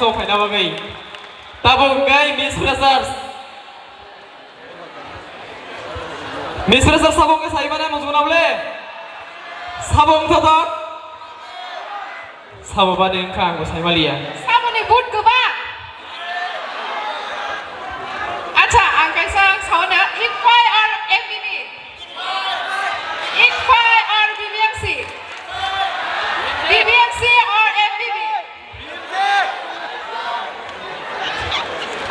dangso faina bagai tabo gai Miss Freshers sabong ke saibana muzgunable sabong totok sabobane engkang go saimalia sabone but goba acha ang kaisang sauna ikfai or MBB ikfai or BBMC BBMC or MBB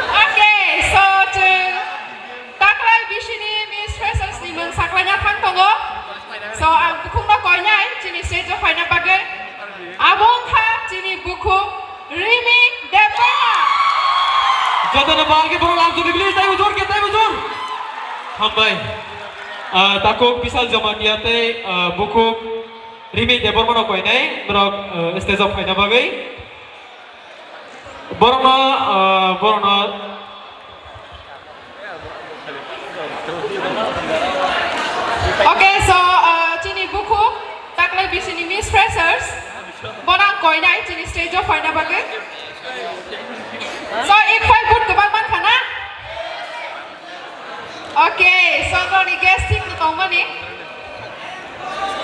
okay so jeng taklai bisini Miss Freshers ni mung saklanya thang tongo so ang bukungna koinai jini stage of faina bagai abong tha jini buku Rimi Deborma jodoh nabagi baru langsung dibeli tay bujur hambai takuk pisal jamaniate buku Rimi Deborma no koinai berok stage of faina bagai Borno okay so jini buku taklai bisini Miss Freshers bonang koinai jini stage of faina bagai so ikfai but kebang man khana okay so ni guesting ni tongmani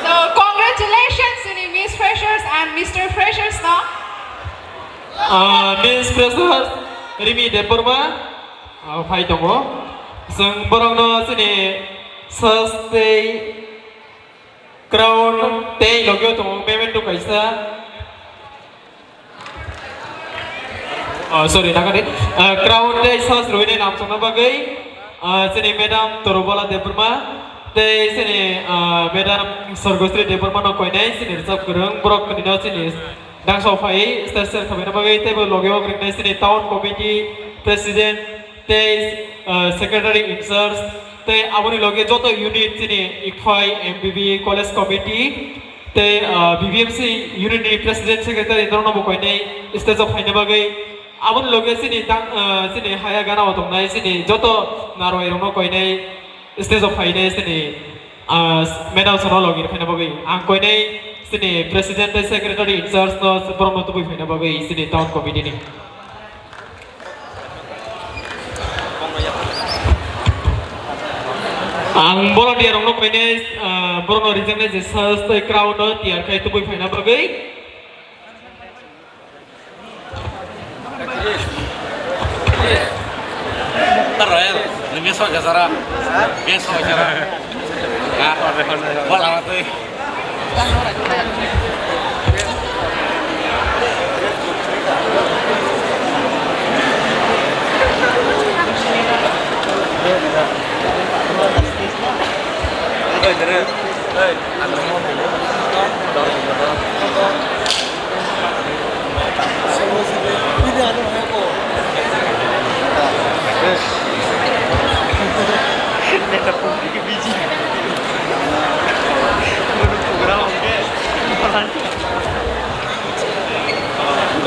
so congratulations ini Miss Freshers and Mr. Freshers no Miss Freshers Rimi Deborma fai tongo जों बरंनो जोंनि सस्ते क्राउन ते लगियो दङ पेमेन्ट कायसा सॉरी नागारे क्राउन ते सस रोइने नाम संना बागै जोंनि मेडाम तरुबाला देबरमा ते जोंनि मेडाम सरगोस्री देबरमा न कोइनाय जोंनि रिजार्भ गोरों बरक कनिनो जोंनि दांसाव फाय स्टेज सेर खाबायना बागै तेबो लगियो ग्रिनाय जोंनि टाउन कमिटि प्रेसिडेन्ट ते सेक्रेटारि इनचार्ज ते आबोनि लगे जतो यूनिट जोंनि इकफाइ एमबीबी कलेज कमिटि ते बीबीएमसी यूनिटनि प्रेसिडेन्ट सेक्रेटारि दरनबो कोइनाय स्टेजआव फायनो बागै आबोनि लगे जोंनि हाया गानाव दंनाय जोंनि जतो नारवाइरनो कोइनाय स्टेजआव फायनाय जोंनि मेडाम सनो लगे फायनो बागै आं कोइनाय जोंनि प्रेसिडेन्ट सेक्रेटारि इनचार्ज न ब्रह्म तुबै फायनो बागै जोंनि टाउन कमिटिनि आं volunteer rong nok pene borno region ne jesas tai crowd no tiar kai tu boi phaina bagai terrel ni besok jasara besok jasara ya bola tu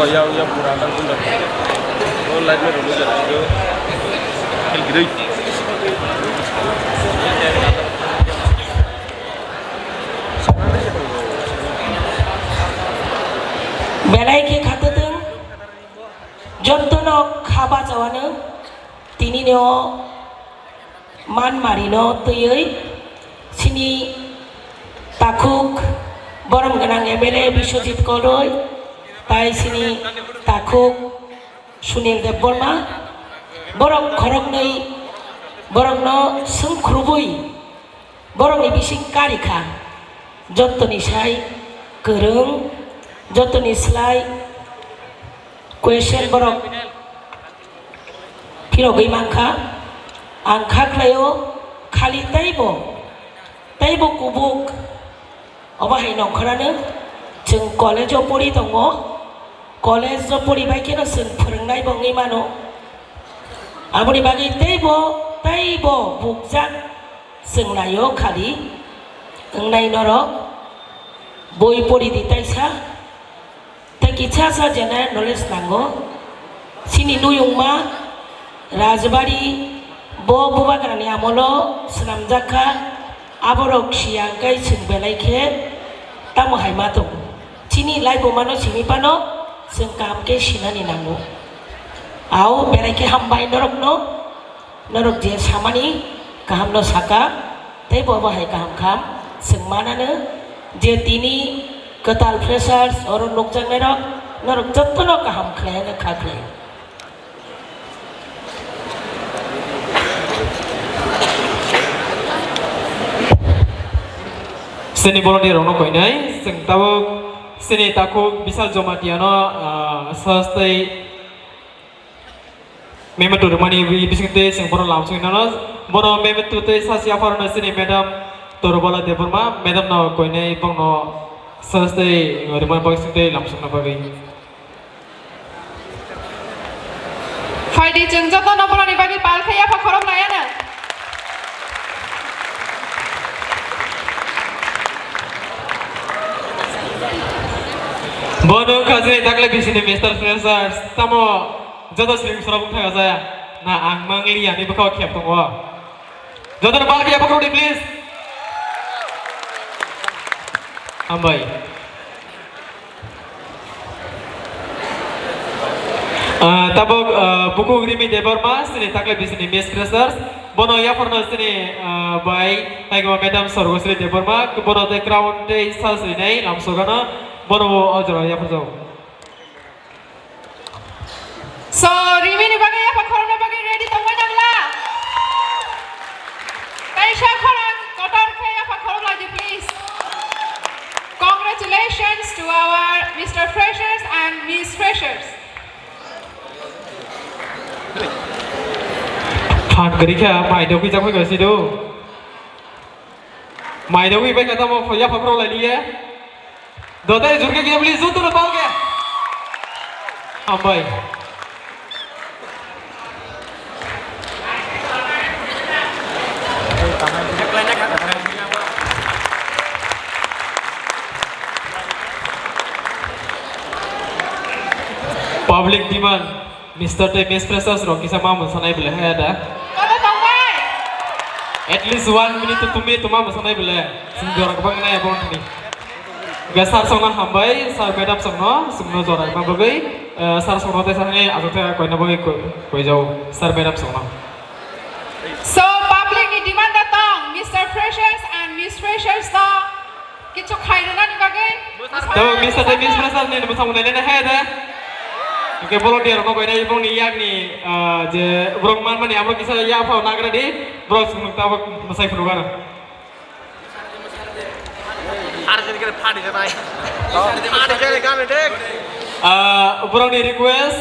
yang purangan pun dah. Oh, lain macam dulu jalan itu, hilgiri. Belai ke kata tu, jonto no khaba jawana, tini no man marino tuyai, sini takuk, borong ganang MLA Biswajit Koroi, tai sini takuk Sunil Deborma, borong korong nei, borong no sengkrubui, borong ni bising karika, jonto ni sai kereng. Joto ni slide question borok kilo gay mangka angka klayo kali taibo kubuk obahay nong karana jeng college o pori tongo college o pori bai kena sen pernai bongi mano abori bagi taibo bukjak seng nayo kali ngai noro boy pori di taisa kita saja knowledge nanggo sini nuyung ma rajbari bo buba karani amolo senamjaka aborok siangkai sing belai ke tamu hai matung sini lai bomano sini pano जों गाहामके सिनानि नांगौ आव बेरायके हामबाय नरकनो नरक जे सामानि गाहामनो साका तै बाहाय गाहाम खाम जों मानानो जे दिनि गोताल फ्रेसार्स अर नकजोंनाय रक नरक जत्तनो गाहाम खालायनो खाख्लाय seni volunteer ono koinai sing tabo seni taku bisa jomatiano sastai memetu rumani bisingte sing bono langsung nano bono memetu te sasia farna seni madam Torobola Deburma madam no koinai bang no sastai rumani bisingte langsung na bagai Faidi jeung joto nomor ni bagi palkhaya pa khorom layana bono kaje dakle bisini Mr. Freshers tamo joto sering surabung thaga jaya na ang mangli ani bakau khep tongo joto bal kia pakro di please ambai tabo buku grimi deborma sini dakle bisini Mr. Freshers bono ya forno sini bai taigo madam sorgosri deborma bono de crown de salsri nei lamsogana bono ajra ya perjau So Rimi ni bagai apa korona bagai ready tunggu nangla Taisha korang kotor kaya apa korom lagi please Congratulations to our Mr. Freshers and Miss Freshers Phan kari kya mai do ki jakoi gasi do mai do ki bai kata mo ya pakro la liye Dota jurke ki please zutu na paoge ambai public demand Mr. T. Miss Freshers Rocky sama musanai bela ada Kono tongbai at least 1 minute to 2 minute tuma musanai bela sinjora kabang na ya bong ni gasar songna hambai sar madam songno jora bang bagai sar songno te sange ajote koina bagai koi jau sar madam songno So public ni demand datang Mr. Freshers and Miss Freshers to Kicho khaina ni bagai to Mr. T. Miss Freshers ni musang na lena ada Oke, volunteer no koina ibong ni yak ni je brong man mani amro kisa ya phau nagra di bro sung ta masai phurugana brong ni request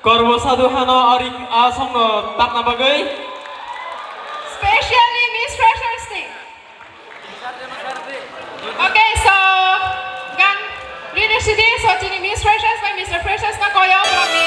korbo sadhu hano ari asong no tak na bagai Especially Miss Freshers thing Okay, so gan Leadership so chini Miss Freshers by Mr. Freshers na koyo from ni